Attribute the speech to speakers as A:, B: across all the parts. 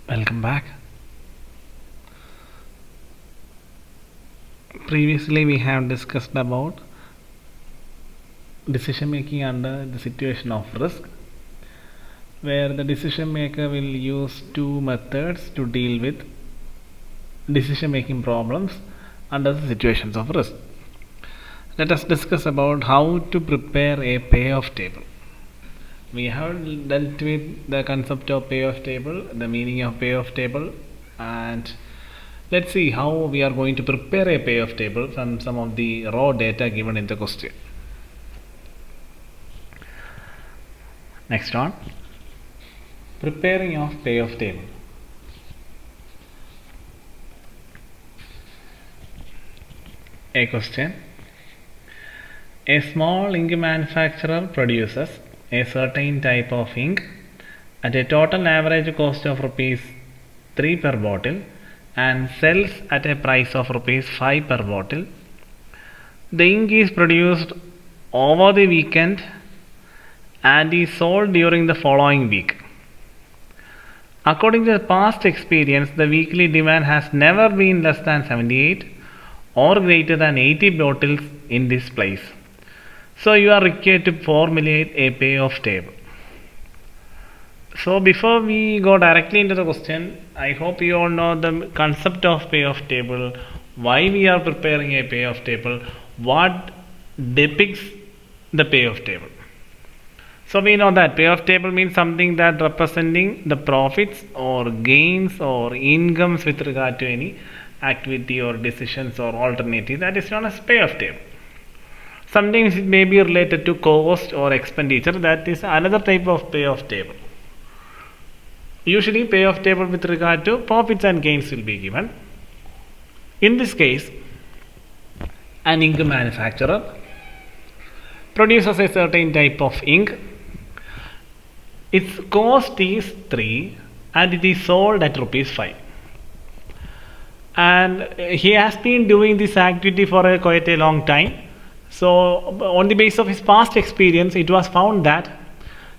A: Welcome back. Previously, we have discussed about decision making under the situation of risk, where the decision maker will use two methods to deal with decision making problems under the situations of risk. Let us discuss about how to prepare a payoff table. We have dealt with the concept of payoff table, the meaning of payoff table, and let's see how we are going to prepare a payoff table from some of the raw data given in the question. Next one, preparing of payoff table. A question: a small ink manufacturer produces a certain type of ink at a total average cost of rupees 3 per bottle and sells at a price of rupees 5 per bottle. The ink is produced over the weekend and is sold during the following week. According to the past experience, the weekly demand has never been less than 78 or greater than 80 bottles in this place. So you are required to formulate a payoff table. So before we go directly into the question, I hope you all know the concept of payoff table, why we are preparing a payoff table, what depicts the payoff table. So we know that payoff table means something that representing the profits or gains or incomes with regard to any activity or decisions or alternative, that is known as payoff table. Sometimes it may be related to cost or expenditure, that is another type of payoff table. Usually payoff table with regard to profits and gains will be given. In this case, an ink manufacturer produces a certain type of ink. Its cost is 3 and it is sold at rupees 5. And he has been doing this activity for quite a long time. So on the basis of his past experience, it was found that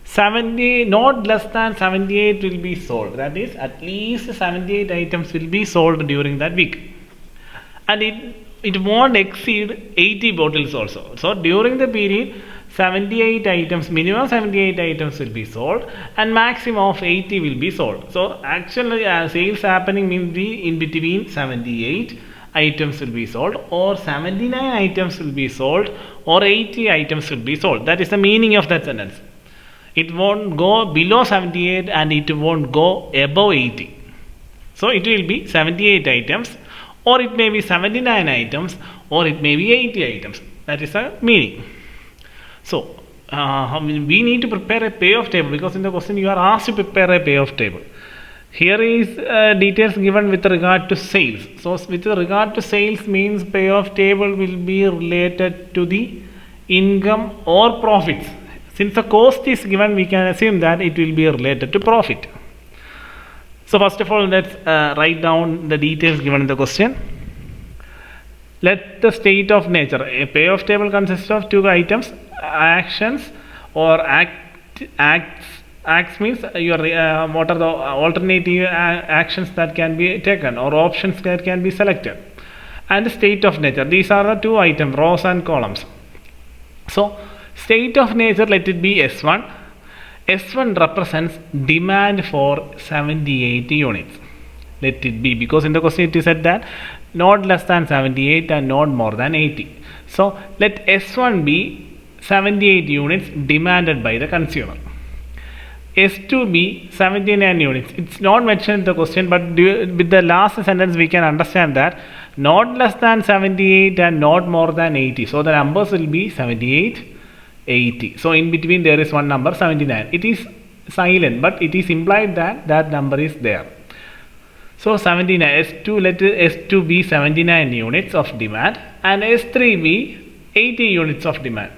A: 70, not less than 78 will be sold. That is, at least 78 items will be sold during that week. And it won't exceed 80 bottles also. So during the period, 78 items, minimum 78 items will be sold and maximum of 80 will be sold. So actually sales happening means in between 78 items will be sold or 79 items will be sold or 80 items will be sold. That is the meaning of that sentence. It won't go below 78 and it won't go above 80. So it will be 78 items or it may be 79 items or it may be 80 items. That is the meaning. So we need to prepare a payoff table because in the question you are asked to prepare a payoff table. Here is details given with regard to sales. So with regard to sales means payoff table will be related to the income or profits. Since the cost is given, we can assume that it will be related to profit. So first of all, let's write down the details given in the question. Let the state of nature. A payoff table consists of two items: actions or acts means your what are the alternative actions that can be taken or options that can be selected, and the state of nature. These are the two items, rows and columns. So state of nature, let it be S1. S1 represents demand for 78 units. Let it be, because in the question it is said that not less than 78 and not more than 80. So let S1 be 78 units demanded by the consumer. S2 be 79 units. It's not mentioned in the question, but with the last sentence we can understand that not less than 78 and not more than 80. So the numbers will be 78, 80. So in between there is one number 79. It is silent, but it is implied that that number is there. So 79, S2, let S2 be 79 units of demand and S3 be 80 units of demand.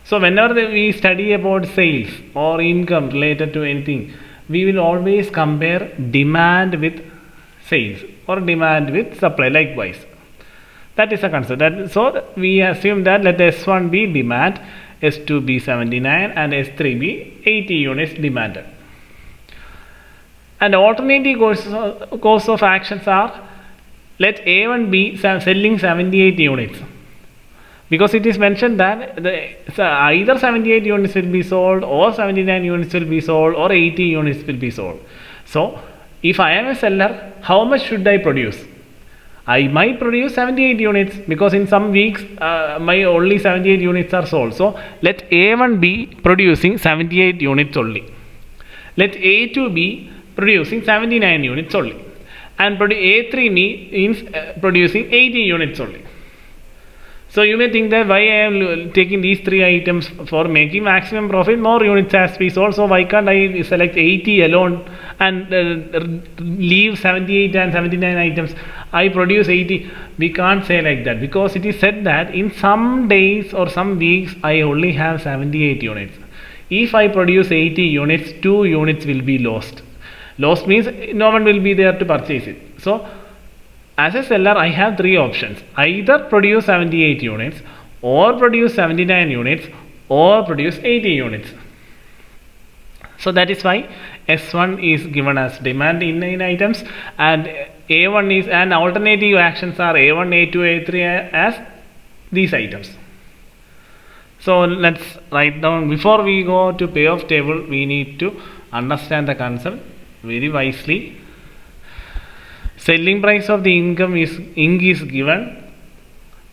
A: So whenever we study about sales or income related to anything, we will always compare demand with sales or demand with supply likewise. That is a concept. So we assume that let S1 be demand, S2 be 79 and S3 be 80 units demanded. And alternative course of actions are, let A1 be selling 78 units, because it is mentioned that either 78 units will be sold, or 79 units will be sold, or 80 units will be sold. So if I am a seller, how much should I produce? I might produce 78 units, because in some weeks my only 78 units are sold. So let A1 be producing 78 units only. Let A2 be producing 79 units only. And A3 means producing 80 units only. So you may think that why I am taking these three items for making maximum profit, more units has to be sold, so why can't I select 80 alone and leave 78 and 79 items? I produce 80. We can't say like that, because it is said that in some days or some weeks I only have 78 units. If I produce 80 units, 2 units will be lost. Lost means no one will be there to purchase it. So as a seller, I have three options: either produce 78 units, or produce 79 units, or produce 80 units. So that is why S1 is given as demand in items, and A1 is, and alternative actions are A1, A2, A3 as these items. So let's write down. Before we go to payoff table, we need to understand the concept very wisely. Selling price of the ink is given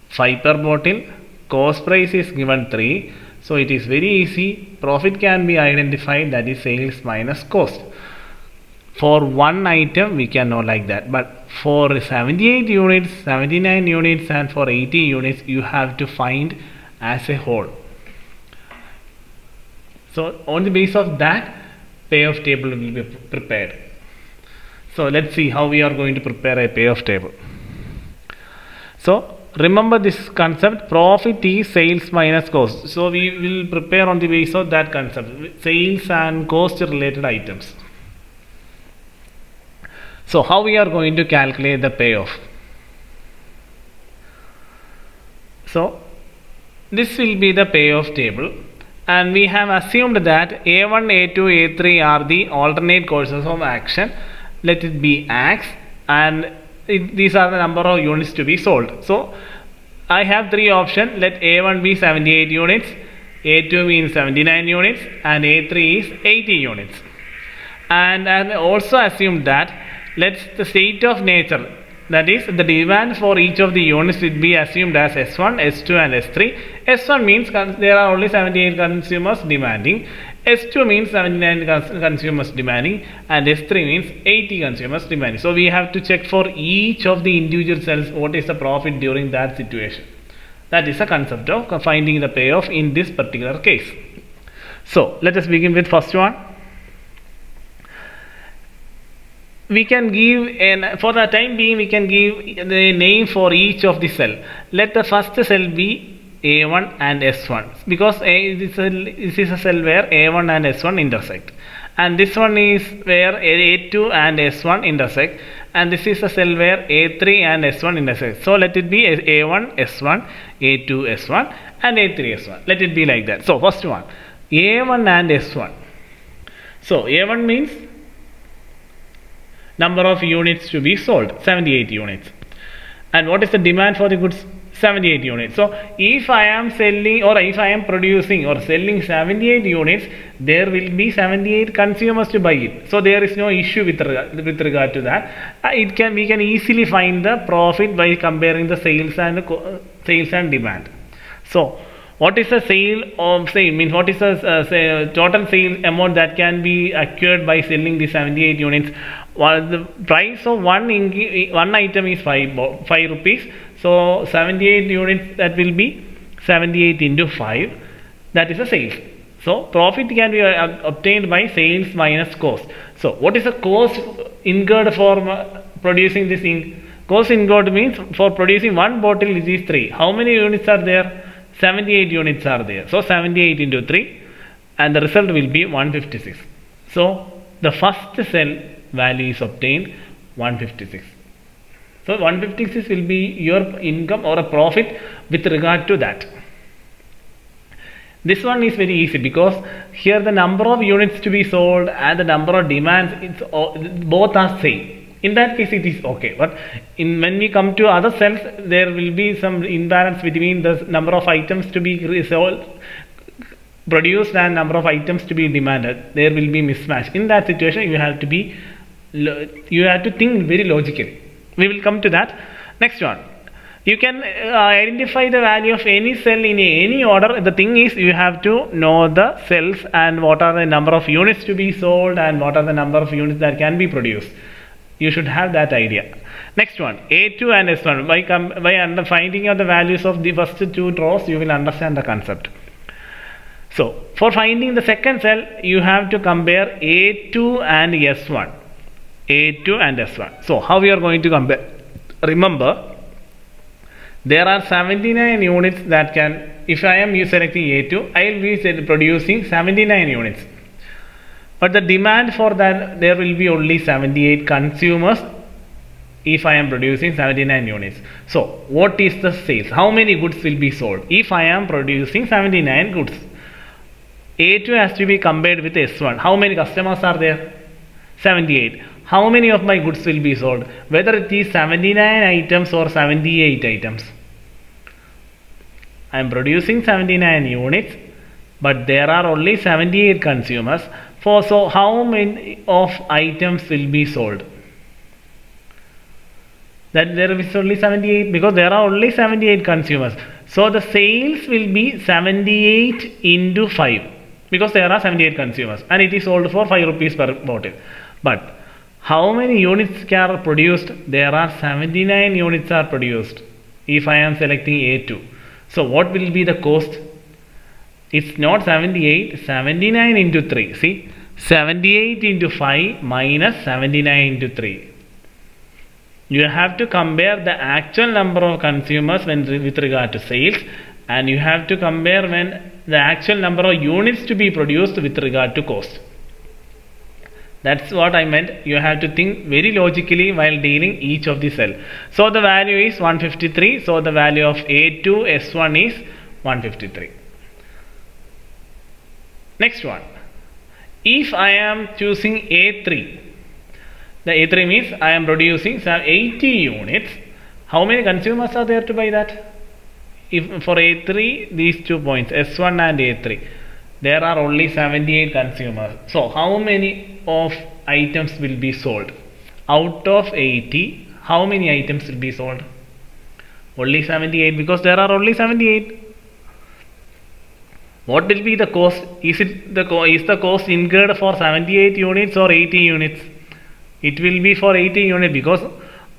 A: 5 per bottle. Cost price is given 3. So it is very easy. Profit can be identified, that is sales minus cost. For one item we can know like that, but for 78 units, 79 units, and for 80 units you have to find as a whole. So on the basis of that, payoff table will be prepared. So let's see how we are going to prepare a payoff table. So remember this concept: profit is sales minus cost. So we will prepare on the basis of that concept, sales and cost related items. So how we are going to calculate the payoff? So this will be the payoff table, and we have assumed that A1, A2, A3 are the alternate courses of action. Let it be X, and these are the number of units to be sold. So I have three options. Let A1 be 78 units, A2 means 79 units, and A3 is 80 units. And also assume that let the state of nature, that is the demand for each of the units, will be assumed as S1, S2 and S3. S1 means there are only 78 consumers demanding, S2 means 79 consumers demanding, and S3 means 80 consumers demanding. So we have to check for each of the individual cells what is the profit during that situation. That is the concept of finding the payoff in this particular case. So let us begin with first one. We can give, for the time being, we can give the name for each of the cell. Let the first cell be A1 and S1, because this is a cell where A1 and S1 intersect, and this one is where A2 and S1 intersect, and this is a cell where A3 and S1 intersect. So let it be A1 S1, A2 S1, and A3 S1. Let it be like that. So first one, A1 and S1. So A1 means number of units to be sold, 78 units. And what is the demand for the goods? 78 units. So if I am selling, or if I am producing or selling 78 units, there will be 78 consumers to buy it. So there is no issue with regard to that. We can easily find the profit by comparing the sales and demand. So what is the sale of means what is the total sale amount that can be acquired by selling the 78 units? Well, the price of one item is 5 rupees. So 78 units, that will be 78 into 5. That is the sales. So profit can be obtained by sales minus cost. So what is the cost incurred for producing this ink? Cost incurred means for producing one bottle it is 3. How many units are there? 78 units are there. So 78 into 3, and the result will be 156. So the first cell value is obtained 156. So 156 will be your income or a profit with regard to that. This one is very easy because here the number of units to be sold and the number of demands, both are same. In that case it is okay, but when we come to other cells, there will be some imbalance between the number of items to be sold, produced, and number of items to be demanded. There will be mismatch. In that situation you have to think very logically. We will come to that. Next one, you can identify the value of any cell in any order. The thing is, you have to know the cells and what are the number of units to be sold and what are the number of units that can be produced. You should have that idea. Next one, A2 and S1. By finding out the values of the first two rows, you will understand the concept. So, for finding the second cell, you have to compare A2 and S1. A2 and S1. So, how we are going to compare? Remember, there are 79 units that can, if I am selecting A2, I will be producing 79 units. But the demand for that, there will be only 78 consumers if I am producing 79 units. So, what is the sales? How many goods will be sold? If I am producing 79 goods, A2 has to be compared with S1. How many customers are there? 78. How many of my goods will be sold? Whether it is 79 items or 78 items. I am producing 79 units, but there are only 78 consumers. So how many of items will be sold? That there is only 78 because there are only 78 consumers. So the sales will be 78 into 5 because there are 78 consumers and it is sold for 5 rupees per bottle. But how many units are produced? There are 79 units are produced if I am selecting A2. So what will be the cost? It's not 78, 79 into 3. See, 78 into 5 minus 79 into 3. You have to compare the actual number of consumers with regard to sales, and you have to compare when the actual number of units to be produced with regard to cost. That's what I meant. You have to think very logically while dealing each of the cell. So the value is 153. So the value of A2 S1 is 153. Next one. If I am choosing A3, the A3 means I am producing 80 units. How many consumers are there to buy that? If for A3, these 2 points, S1 and A3, there are only 78 consumers. So how many of items will be sold? Out of 80, how many items will be sold? Only 78 because there are only 78. What will be the cost? Is the cost incurred for 78 units or 80 units? It will be for 80 units because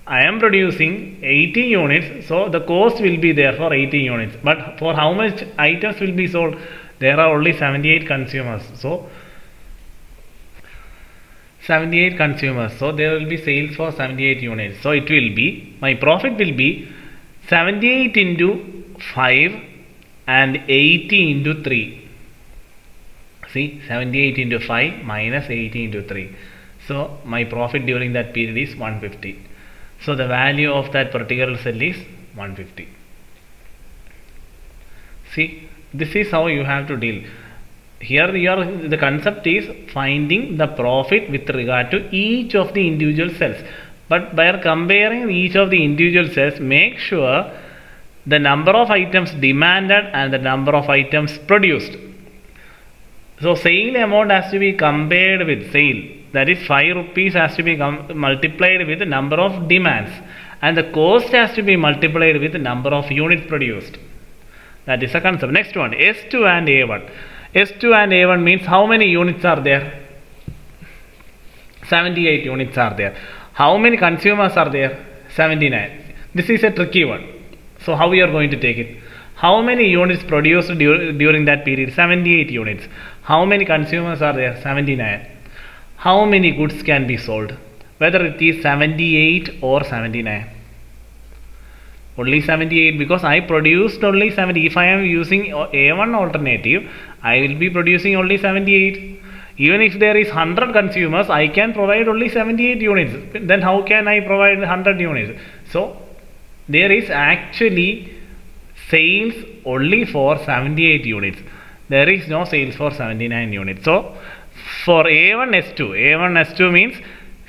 A: I am producing 80 units, so the cost will be there for 80 units. But for how much items will be sold? There are only 78 consumers. So 78 consumers. So there will be sales for 78 units. So it will be, my profit will be 78 into 5 and 80 into 3. See, 78 into 5 minus 80 into 3. So my profit during that period is 150. So the value of that particular cell is 150. See, this is how you have to deal. Here the concept is finding the profit with regard to each of the individual cells. But by comparing each of the individual cells, make sure the number of items demanded and the number of items produced. So sale amount has to be compared with sale. That is 5 rupees has to be multiplied with the number of demands, and the cost has to be multiplied with the number of units produced. That is a concept. Next one, S2 and A1. S2 and A1 means how many units are there? 78 units are there. How many consumers are there? 79. This is a tricky one. So how we are going to take it? How many units produced during that period? 78 units. How many consumers are there? 79. How many goods can be sold? Whether it is 78 or 79. Only 78 because I produced only 70. If I am using A1 alternative, I will be producing only 78. Even if there is 100 consumers, I can provide only 78 units. Then how can I provide 100 units? So there is actually sales only for 78 units. there is no sales for 79 units. So for A1S2 means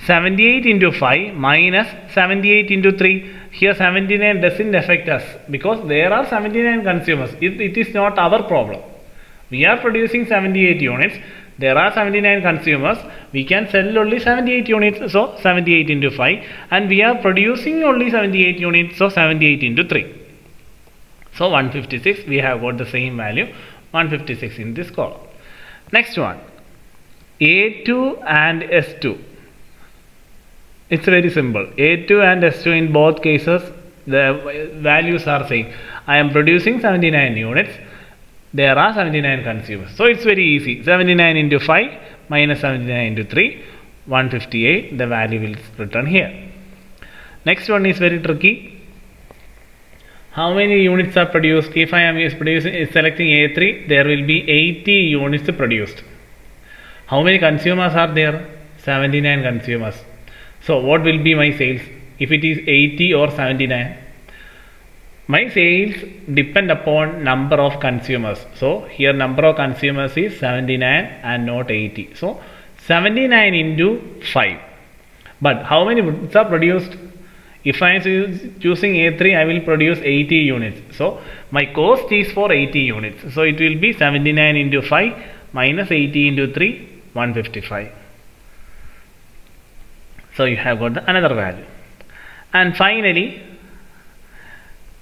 A: 78 into 5 minus 78 into 3. Here 79 doesn't affect us because there are 79 consumers. It is not our problem. We are producing 78 units. There are 79 consumers. We can sell only 78 units. So 78 into 5. And we are producing only 78 units. So 78 into 3. So 156. We have got the same value. 156 in this column. Next one. A2 and S2. It's very simple. A2 and S2 in both cases, the values are same. I am producing 79 units. There are 79 consumers. So it's very easy. 79 into 5 minus 79 into 3, 158. The value will return here. Next one is very tricky. How many units are produced? If I am selecting A3, there will be 80 units produced. How many consumers are there? 79 consumers. So what will be my sales if it is 80 or 79? My sales depend upon number of consumers. So here number of consumers is 79 and not 80. So 79 into 5. But how many units are produced? If I am choosing A3, I will produce 80 units. So my cost is for 80 units. So it will be 79 into 5 minus 80 into 3, 155. So you have got another value. And finally,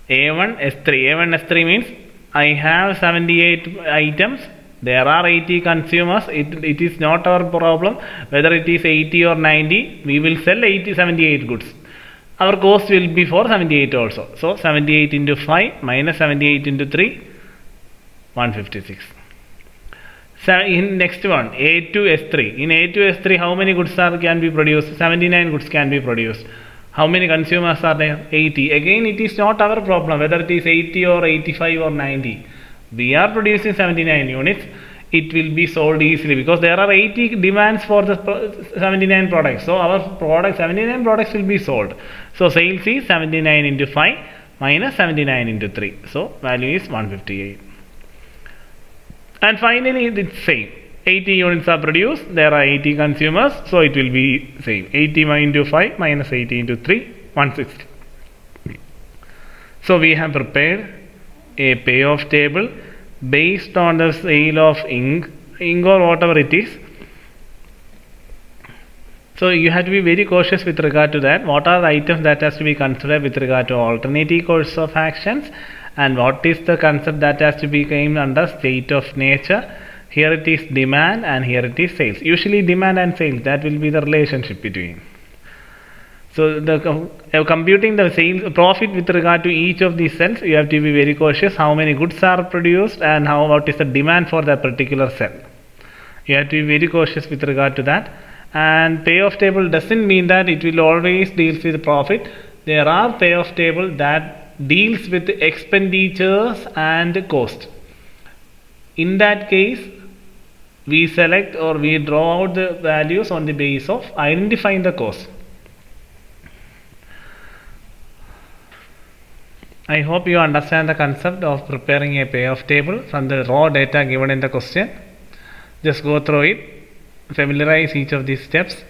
A: A1S3. A1S3 means I have 78 items. There are 80 consumers. It is not our problem whether it is 80 or 90. We will sell 78 goods. Our cost will be for 78 also. So 78 into 5 minus 78 into 3, 156. So in next one, A2S3. In A2S3, how many goods can be produced? 79 goods can be produced. How many consumers are there? 80. Again, it is not our problem whether it is 80 or 85 or 90. We are producing 79 units. It will be sold easily because there are 80 demands for the 79 products. So our product 79 products will be sold. So sales is 79 into 5 minus 79 into 3. So value is 158. And finally it's same. 80 units are produced. There are 80 consumers. So it will be same. 80 into 5 minus 80 into 3, 160. So we have prepared a payoff table based on the sale of ink or whatever it is. So you have to be very cautious with regard to that. What are the items that has to be considered with regard to alternative course of actions, and what is the concept that has to be came under state of nature. Here it is demand and here it is sales. Usually demand and sales, that will be the relationship between. So the computing the sales profit with regard to each of these cells, you have to be very cautious how many goods are produced and what is the demand for that particular cell. You have to be very cautious with regard to that. And payoff table doesn't mean that it will always deals with profit. There are payoff table that deals with expenditures and cost. In that case, we select or we draw out the values on the basis of identifying the cost. I hope you understand the concept of preparing a payoff table from the raw data given in the question. Just go through it, familiarize each of these steps,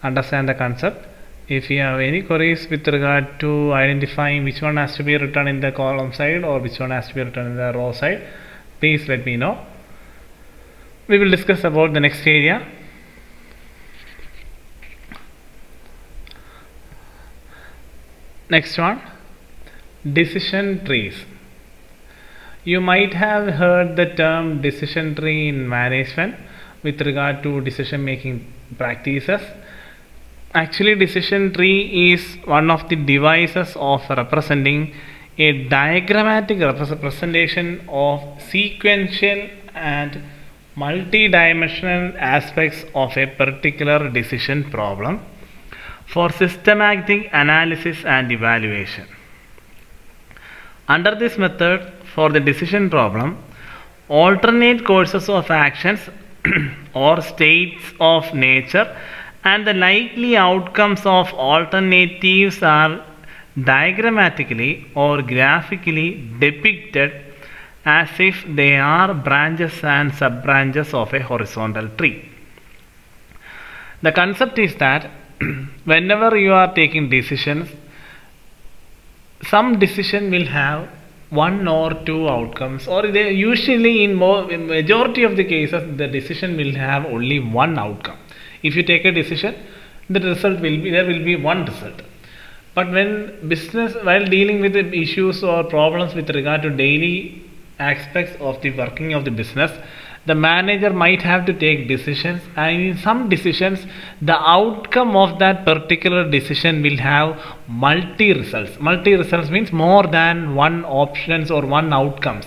A: understand the concept. If you have any queries with regard to identifying which one has to be written in the column side or which one has to be written in the row side, please let me know. We will discuss about the next area. Next one, decision trees. You might have heard the term decision tree in management with regard to decision making practices. Actually, decision tree is one of the devices of representing a diagrammatic representation of sequential and multi-dimensional aspects of a particular decision problem for systematic analysis and evaluation. Under this method, for the decision problem, alternate courses of actions or states of nature and the likely outcomes of alternatives are diagrammatically or graphically depicted as if they are branches and sub-branches of a horizontal tree. The concept is that whenever you are taking decisions, some decision will have one or two outcomes, or they usually in majority of the cases the decision will have only one outcome. If you take a decision, the result will be, there will be one result. But when business, while dealing with the issues or problems with regard to daily aspects of the working of the business, the manager might have to take decisions, and in some decisions the outcome of that particular decision will have multi results. Multi results means more than one options or one outcomes.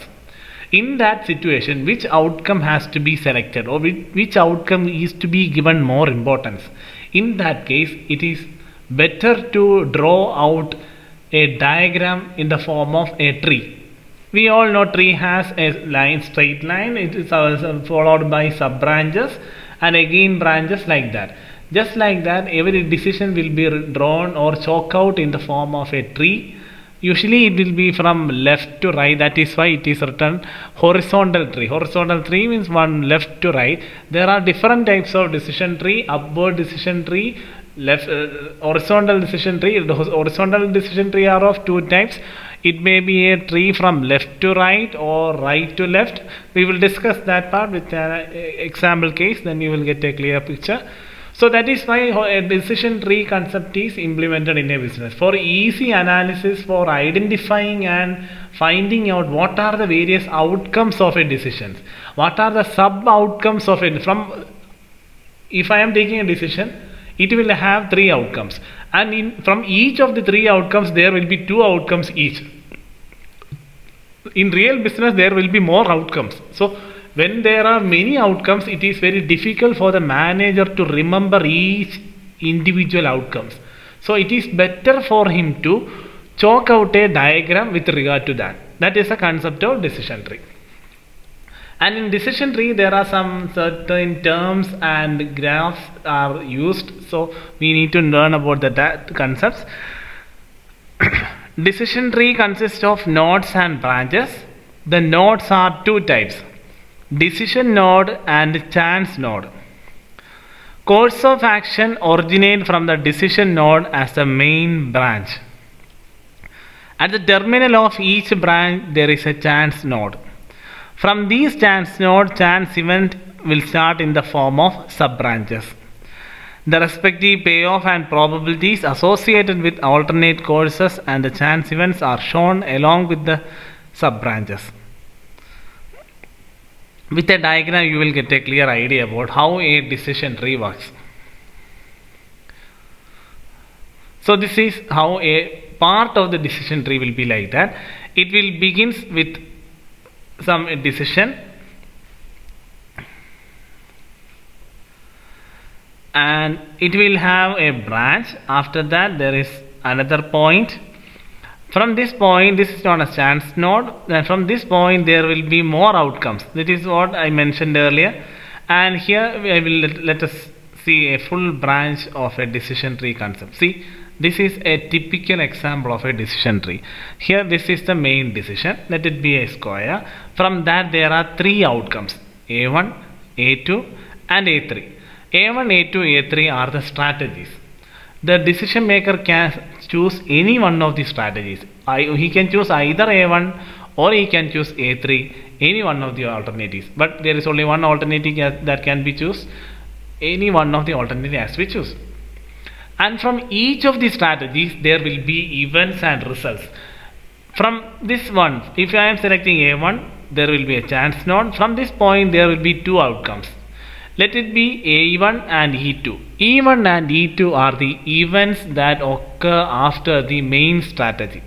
A: In that situation, which outcome has to be selected, or which outcome is to be given more importance? In that case, it is better to draw out a diagram in the form of a tree. We all know tree has a line, straight line. It is followed by sub branches and again branches, like that. Just like that, every decision will be drawn or chalk out in the form of a tree. Usually it will be from left to right. That is why it is written horizontal tree. Horizontal tree means one left to right. There are different types of decision tree: upward decision tree, left horizontal decision tree. The horizontal decision tree are of two types. It may be a tree from left to right or right to left. We will discuss that part with an example case, then you will get a clear picture. So that is why a decision tree concept is implemented in a business, for easy analysis, for identifying and finding out what are the various outcomes of a decision, what are the sub outcomes of it. From, if I am taking a decision, it will have three outcomes, and from each of the three outcomes there will be two outcomes each. In real business there will be more outcomes. So when there are many outcomes, it is very difficult for the manager to remember each individual outcomes. So it is better for him to chalk out a diagram with regard to that. That is the concept of decision tree. And in decision tree there are some certain terms and graphs are used, so we need to learn about that concepts. Decision tree consists of nodes and branches. The nodes are two types: decision node and chance node. Course of action originate from the decision node as the main branch. At the terminal of each branch there is a chance node. From these chance node, chance event will start in the form of sub branches. The respective payoff and probabilities associated with alternate courses and the chance events are shown along with the sub branches. With a diagram you will get a clear idea about how a decision tree works. So this is how a part of the decision tree will be like that. It will begins with some decision, and it will have a branch. After that there is another point. From this point, this is known as chance node, and from this point there will be more outcomes. That is what I mentioned earlier. And here we will let us see a full branch of a decision tree concept. See, this is a typical example of a decision tree. Here this is the main decision. Let it be a square. From that there are three outcomes: A1, A2 and A3. A1, A2, A3 are the strategies. The decision maker can choose any one of the strategies. He can choose either A1 or he can choose A3, any one of the alternatives. But there is only one alternative that can be chosen. Any one of the alternatives has to be chosen. And from each of the strategies there will be events and results. From this one, if I am selecting A1, there will be a chance node. From this point there will be two outcomes. Let it be A1 and E2. E1 and E2 are the events that occur after the main strategy.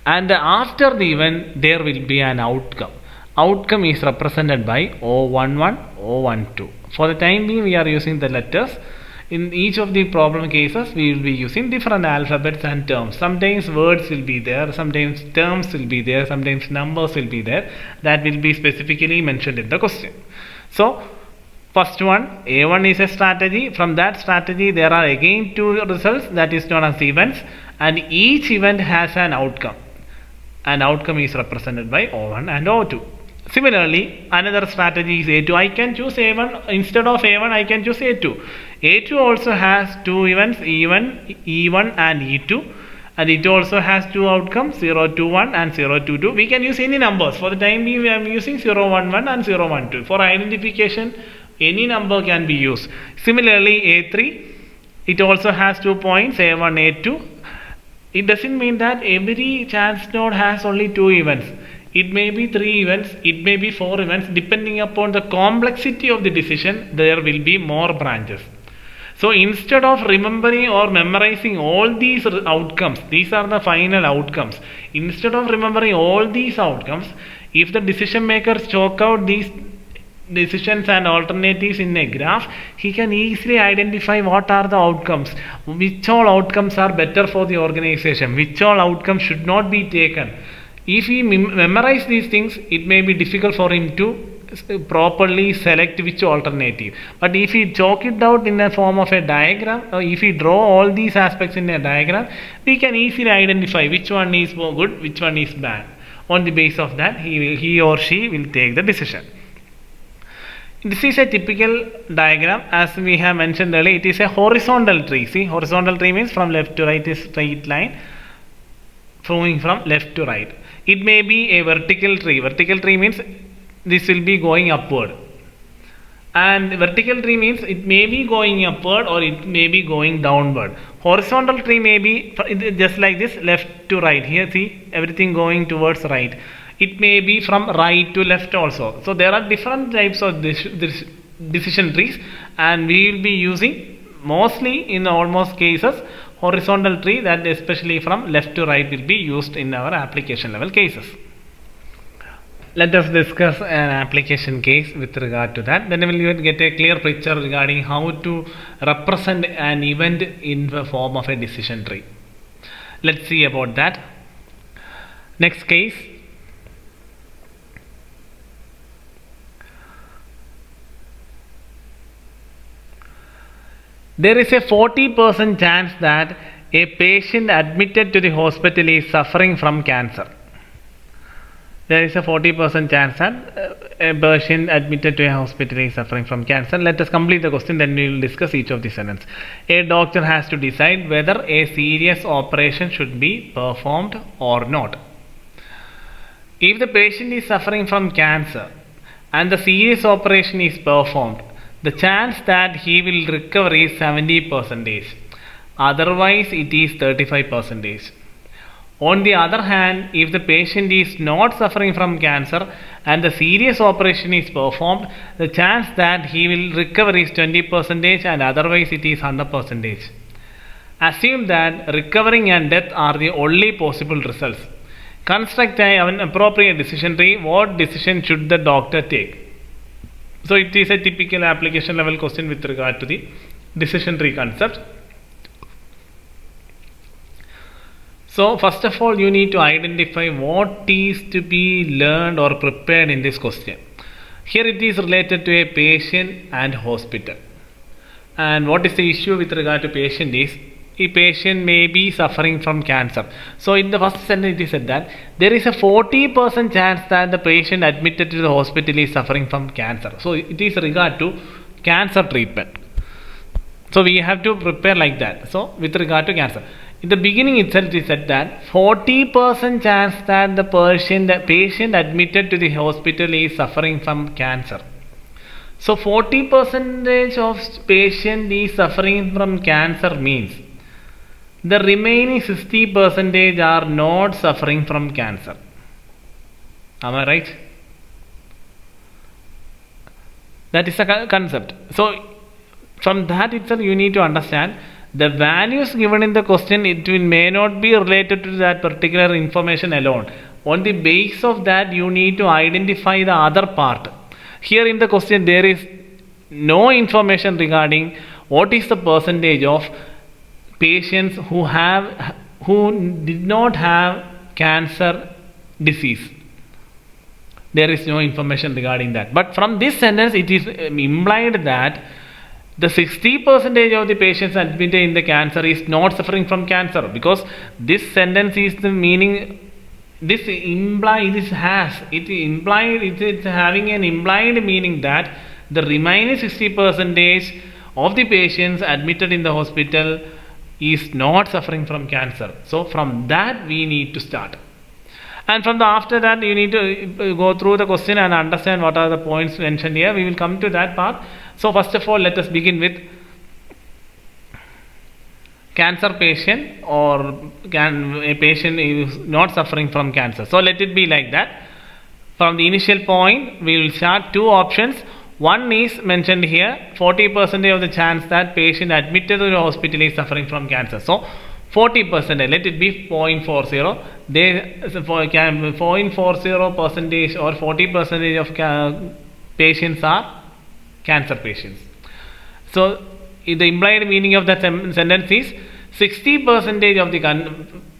A: And after the event there will be an outcome. Outcome is represented by O11, O12. For the time being we are using the letters. In each of the problem cases we will be using different alphabets and terms. Sometimes words will be there, sometimes terms will be there, sometimes numbers will be there. That will be specifically mentioned in the question. So first one, A1 is a strategy. From that strategy there are again two results, that is known as events, and each event has an outcome. and outcome is represented by O1 and O2. Similarly, another strategy is A2. I can choose A1 instead of A1. I can choose A2. A2 also has two events, E1 and E2, and it also has two outcomes, 0, 2, 1 and 0, 2, 2. We can use any numbers. For the time being, we are using 0, 1, 1 and 0, 1, 2. For identification, any number can be used. Similarly, A3, it also has 2 points, A1, A2. It doesn't mean that every chance node has only 2 events. It may be 3 events, it may be 4 events. Depending upon the complexity of the decision, there will be more branches. So instead of remembering or memorizing all these outcomes, these are the final outcomes. Instead of remembering all these outcomes, if the decision makers chalk out these decisions and alternatives in a graph, he can easily identify what are the outcomes, which all outcomes are better for the organization, which all outcomes should not be taken. If he memorize these things, it may be difficult for him to properly select which alternative. But if he chalk it out in the form of a diagram, or if he draw all these aspects in a diagram, we can easily identify which one is more good, which one is bad. On the basis of that, he or she will take the decision. This is a typical diagram. As we have mentioned earlier, it is a horizontal tree. See, horizontal tree means from left to right is straight line flowing from left to right. It may be a vertical tree. Vertical tree means this will be going upward. And vertical tree means it may be going upward or it may be going downward. Horizontal tree may be just like this, left to right. Here see, everything going towards right. It may be from right to left also. So there are different types of this decision trees, and we will be using mostly in almost cases horizontal tree, that especially from left to right will be used in our application level cases. Let us discuss an application case with regard to that. Then we will get a clear picture regarding how to represent an event in the form of a decision tree. Let's see about that. Next case. There is a 40% chance that a patient admitted to the hospital is suffering from cancer. There is a 40% chance that a patient admitted to a hospital is suffering from cancer. Let us complete the question, then we will discuss each of the sentences. A doctor has to decide whether a serious operation should be performed or not. If the patient is suffering from cancer and the serious operation is performed, the chance that he will recover is 70%. Otherwise, it is 35%. On the other hand, if the patient is not suffering from cancer and the serious operation is performed, the chance that he will recover is 20% and otherwise it is 100%. Assume that recovering and death are the only possible results. Construct an appropriate decision tree. What decision should the doctor take? So it is a typical application level question with regard to the decision tree concept. So first of all, you need to identify what is to be learned or prepared in this question. Here it is related to a patient and hospital. And what is the issue with regard to patient is, a patient may be suffering from cancer. So in the first sentence it is said that there is a 40% chance that the patient admitted to the hospital is suffering from cancer. So it is regard to cancer treatment. So we have to prepare like that. So with regard to cancer, in the beginning itself it is said that 40% chance that the patient admitted to the hospital is suffering from cancer. So 40% of patient is suffering from cancer means the remaining 60% are not suffering from cancer. Am I right? That is the concept. So from that itself you need to understand the values given in the question, may not be related to that particular information alone. On the basis of that, you need to identify the other part. Here in the question there is no information regarding what is the percentage of patients who did not have cancer disease. There is no information regarding that. But from this sentence it is implied that the 60% of the patients admitted in the cancer is not suffering from cancer, because this sentence is the meaning it's having an implied meaning that the remaining 60% of the patients admitted in the hospital is not suffering from cancer. So from that we need to start. And from the after that you need to go through the question and understand what are the points mentioned here. We will come to that part. So first of all, let us begin with cancer patient, or a patient is not suffering from cancer. So let it be like that. From the initial point, we will start two options. One is mentioned here, 40% of the chance that patient admitted to the hospital is suffering from cancer. So 40%, let it be 0.40. They 0.40% or 40% of patients are cancer patients. So the implied meaning of that sentence is 60% of the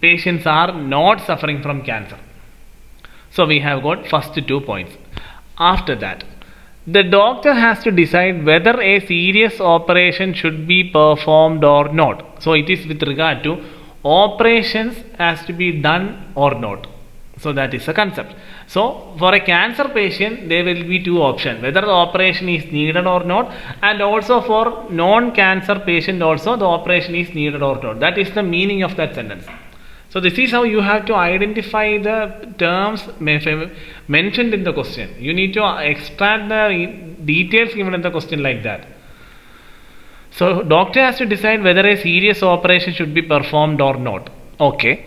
A: patients are not suffering from cancer. So we have got first 2 points. After that, the doctor has to decide whether a serious operation should be performed or not. So it is with regard to operations has to be done or not. So that is a concept. So for a cancer patient, there will be two options, whether the operation is needed or not, and also for non-cancer patient also the operation is needed or not. That is the meaning of that sentence. So this is how you have to identify the terms mentioned in the question. You need to extract the details given in the question like that. So doctor has to decide whether a serious operation should be performed or not. Okay.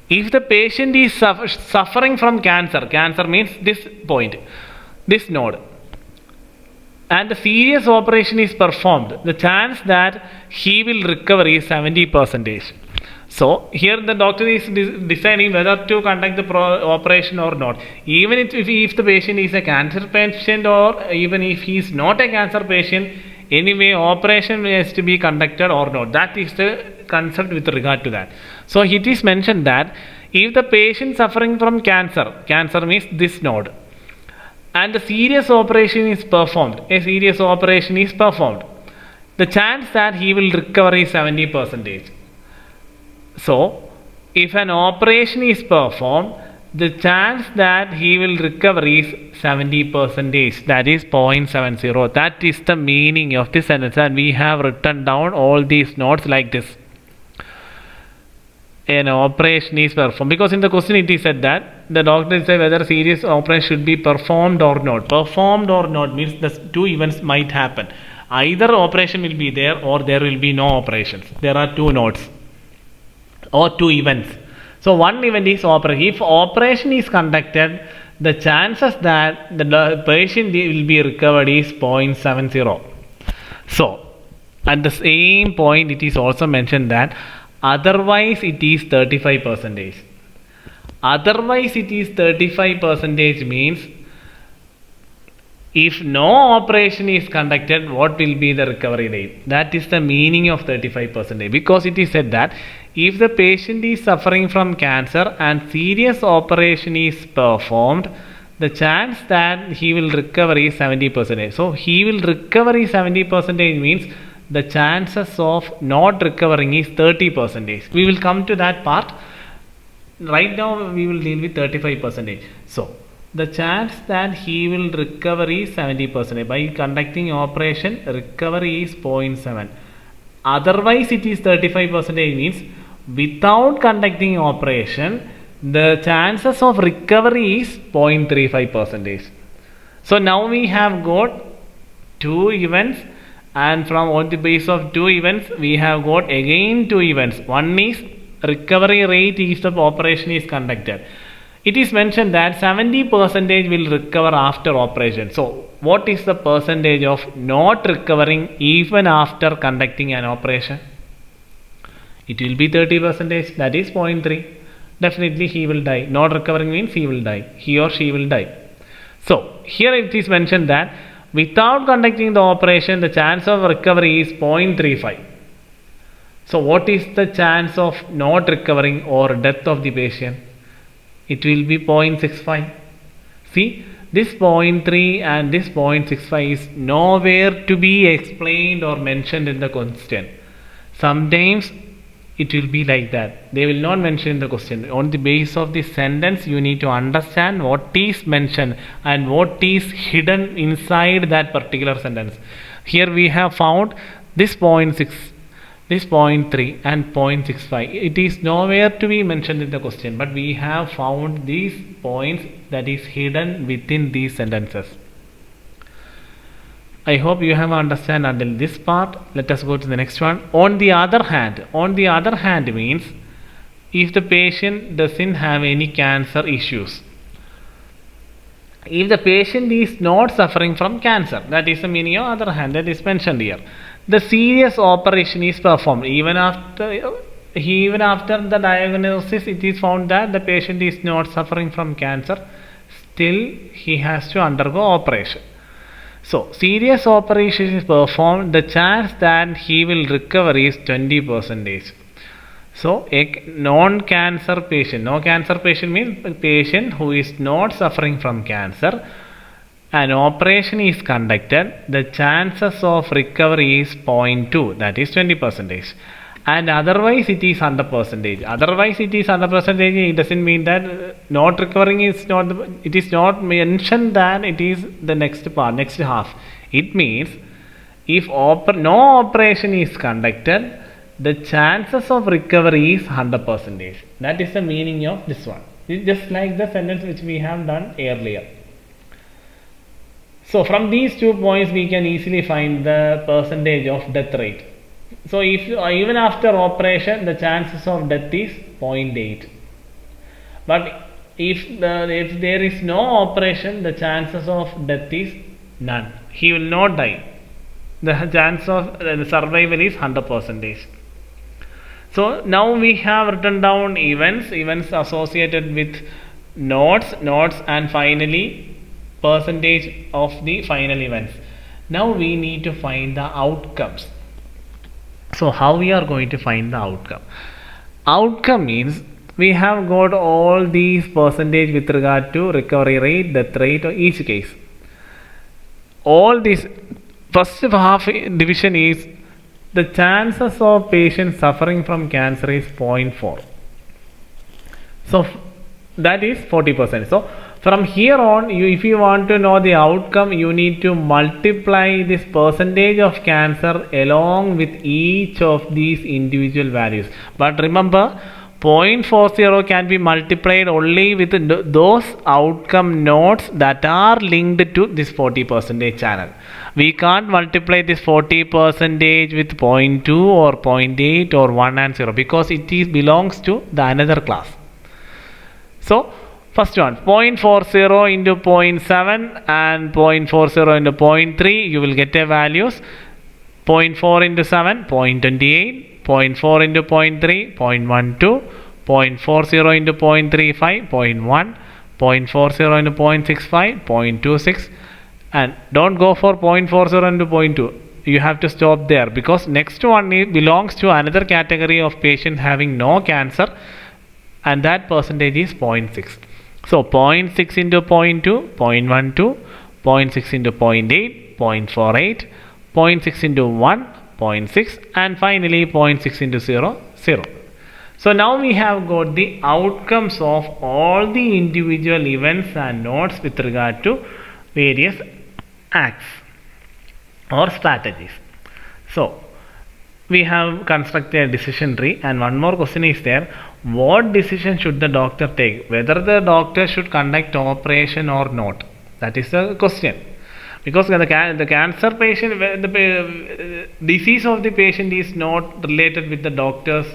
A: If the patient is suffering from cancer, cancer means this point, this node, and the serious operation is performed, the chance that he will recover is 70%. So here the doctor is deciding whether to conduct the operation or not. Even if the patient is a cancer patient, or even if he is not a cancer patient, anyway operation has to be conducted or not. That is the concept with regard to that. So it is mentioned that if the patient suffering from cancer, cancer means this node, and the serious operation is performed, a serious operation is performed, the chance that he will recover is 70%. So if an operation is performed, the chance that he will recover is 70%. That is 0.70. That is the meaning of this sentence, and we have written down all these notes like this. An operation is performed, because in the question it is said that the doctor said whether serious operation should be performed or not. Performed or not means the two events might happen. Either operation will be there or there will be no operations. There are two notes or two events. So one event is operation. If operation is conducted, the chances that the patient will be recovered is 0.70. So at the same point it is also mentioned that otherwise it is 35%. Otherwise it is 35% means if no operation is conducted, what will be the recovery rate? That is the meaning of 35%, because it is said that if the patient is suffering from cancer and serious operation is performed, the chance that he will recover is 70%. So he will recover is 70% means the chances of not recovering is 30%. We will come to that part. Right now we will deal with 35%. So the chance that he will recover is 70%. By conducting operation, recovery is 0.7. Otherwise it is 35% means without conducting operation, the chances of recovery is 0.35%. So now we have got two events, and from on the basis of two events we have got again two events. One is recovery rate if the operation is conducted. It is mentioned that 70% will recover after operation. So what is the percentage of not recovering even after conducting an operation? It will be 30%, that is 0.3. Definitely he will die. Not recovering means he will die. He or she will die. So here it is mentioned that without conducting the operation, the chance of recovery is 0.35. So what is the chance of not recovering or death of the patient? It will be 0.65. See, this 0.3 and this 0.65 is nowhere to be explained or mentioned in the question. Sometimes it will be like that. They will not mention in the question. On the basis of the sentence, you need to understand what is mentioned and what is hidden inside that particular sentence. Here we have found this 0.6, this 0.3 and 0.65. It is nowhere to be mentioned in the question, but we have found these points that is hidden within these sentences. I hope you have understand until this part. Let us go to the next one. On the other hand means if the patient doesn't have any cancer issues. If the patient is not suffering from cancer, that is the meaning of other hand, that is mentioned here. The serious operation is performed. Even after the diagnosis, it is found that the patient is not suffering from cancer, still he has to undergo operation. So, serious operation is performed, the chance that he will recover is 20%. So, a non-cancer patient, no cancer patient means a patient who is not suffering from cancer, an operation is conducted, the chances of recovery is 0.2, that is 20%. And otherwise it is 100%. Otherwise it is 100%. It doesn't mean that not recovering is not. It is not mentioned that it is the next part, next half. It means if no operation is conducted, the chances of recovery is 100%. That is the meaning of this one. It's just like the sentence which we have done earlier. So from these 2 points we can easily find the percentage of death rate. So if even after operation the chances of death is 0.8, but if there is no operation the chances of death is none. He will not die. The chance of survival is 100%. So now we have written down events associated with nodes, and finally percentage of the final events. Now we need to find the outcomes. So how we are going to find the outcome? Outcome means we have got all these percentage with regard to recovery rate, death rate, or each case. All this first half division is the chances of patients suffering from cancer is 0.4. So that is 40%. So from here on, if you want to know the outcome, you need to multiply this percentage of cancer along with each of these individual values. But remember, 0.40 can be multiplied only with those outcome nodes that are linked to this 40% channel. We can't multiply this 40% with 0.2 or 0.8 or 1 and 0 because it belongs to the another class. So first one, 0.40 into 0.7 and 0.40 into 0.3, you will get a values. 0.4 into 7, 0.28. 0.4 into 0.3, 0.12, 0.40 into 0.35, 0.1, 0.40 into 0.65, 0.26, and don't go for 0.40 into 0.2. You have to stop there because next one belongs to another category of patient having no cancer, and that percentage is 0.6. So 0.6 into 0.2, 0.12, 0.6 into 0.8, 0.48, 0.6 into 1, 0.6, and finally 0.6 into 0, 0. So now we have got the outcomes of all the individual events and nodes with regard to various acts or strategies. So we have constructed a decision tree, and one more question is there. What decision should the doctor take? Whether the doctor should conduct operation or not? That is the question. Because the cancer patient, the disease of the patient is not related with the doctor's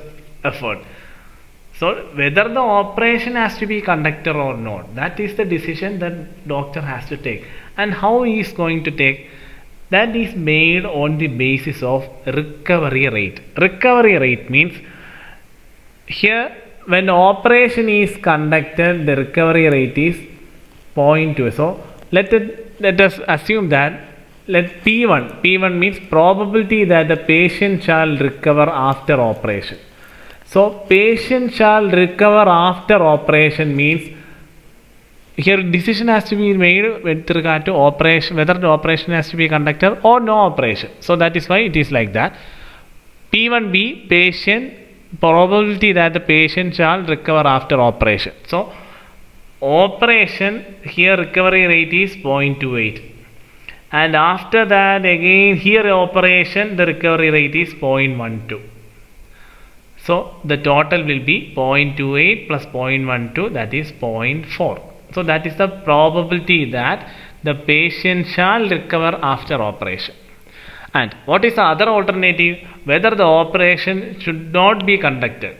A: effort. So whether the operation has to be conducted or not, that is the decision that doctor has to take. And how he is going to take? That is made on the basis of recovery rate. Recovery rate means here when operation is conducted, the recovery rate is 0.2. So let us assume that P1 means probability that the patient shall recover after operation. So patient shall recover after operation means here decision has to be made with regard to operation, whether the operation has to be conducted or no operation. So that is why it is like that. P1B, patient probability that the patient shall recover after operation. So operation, here recovery rate is 0.28, and after that again here operation the recovery rate is 0.12. So the total will be 0.28 plus 0.12, that is 0.4. So that is the probability that the patient shall recover after operation. And what is the other alternative? Whether the operation should not be conducted.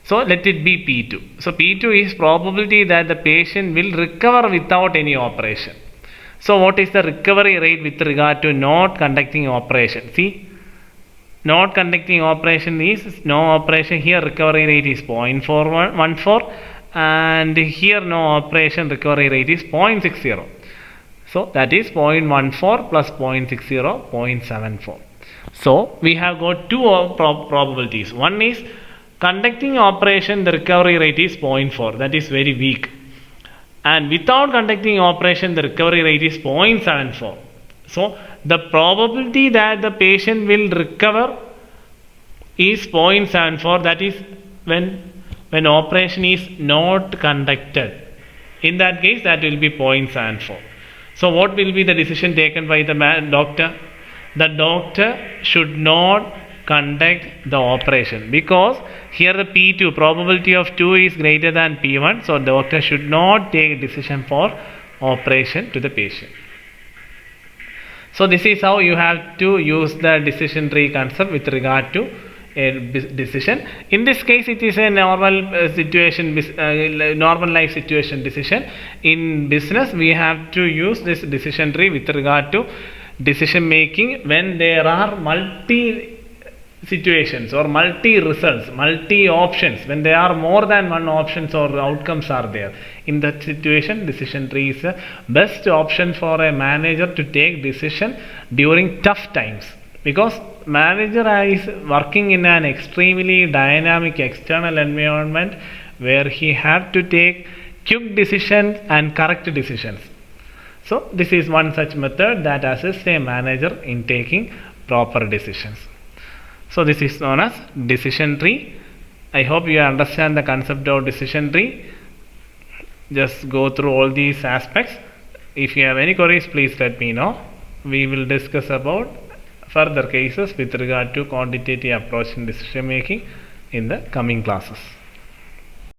A: So let it be P2. So P2 is probability that the patient will recover without any operation. So what is the recovery rate with regard to not conducting operation? See, not conducting operation is no operation. Here recovery rate is 0.414, and here no operation, recovery rate is 0.60. So that is 0.14 plus 0.60, 0.74. So we have got two probabilities. One is conducting operation, the recovery rate is 0.4, that is very weak. And without conducting operation, the recovery rate is 0.74. So the probability that the patient will recover is 0.74, that is when operation is not conducted. In that case, that will be 0.74. So what will be the decision taken by the doctor? The doctor should not conduct the operation, because here the P2, probability of 2 is greater than P1, so doctor should not take decision for operation to the patient. So this is how you have to use the decision tree concept with regard to a decision. In this case, it is a normal situation, normal life situation decision. In business, we have to use this decision tree with regard to decision making when there are multi situations or multi results, multi options, when there are more than one options or outcomes are there. In that situation, decision tree is the best option for a manager to take decision during tough times, because manager is working in an extremely dynamic external environment where he have to take quick decisions and correct decisions. So this is one such method that assists a manager in taking proper decisions. So this is known as decision tree. I hope you understand the concept of decision tree. Just go through all these aspects. If you have any queries, please let me know. We will discuss about further cases with regard to quantitative approach in decision making in the coming classes.